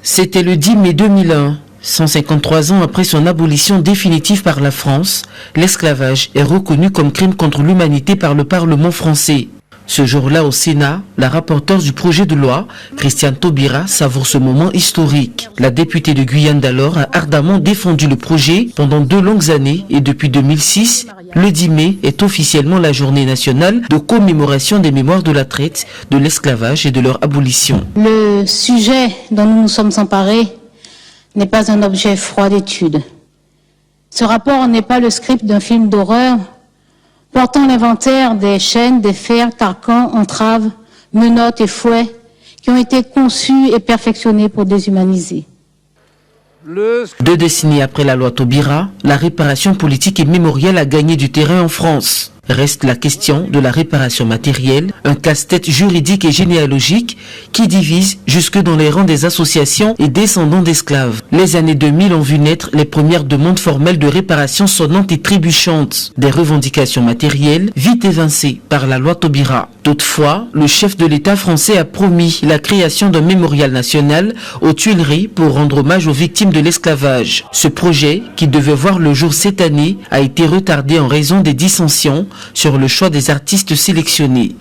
C'était le 10 mai 2001. 153 ans après son abolition définitive par la France, l'esclavage est reconnu comme crime contre l'humanité par le Parlement français. Ce jour-là au Sénat, la rapporteure du projet de loi, Christiane Taubira, savoure ce moment historique. La députée de Guyane d'alors a ardemment défendu le projet pendant 2 longues années et depuis 2006, le 10 mai est officiellement la journée nationale de commémoration des mémoires de la traite, de l'esclavage et de leur abolition. Le sujet dont nous nous sommes emparés n'est pas un objet froid d'étude. Ce rapport n'est pas le script d'un film d'horreur portant l'inventaire des chaînes, des fers, carcans, entraves, menottes et fouets qui ont été conçus et perfectionnés pour déshumaniser. 2 décennies après la loi Taubira, la réparation politique et mémorielle a gagné du terrain en France. Reste la question de la réparation matérielle, un casse-tête juridique et généalogique qui divise jusque dans les rangs des associations et descendants d'esclaves. Les années 2000 ont vu naître les premières demandes formelles de réparation sonnantes et trébuchantes, des revendications matérielles vite évincées par la loi Taubira. Toutefois, le chef de l'État français a promis la création d'un mémorial national aux Tuileries pour rendre hommage aux victimes de l'esclavage. Ce projet, qui devait voir le jour cette année, a été retardé en raison des dissensions sur le choix des artistes sélectionnés.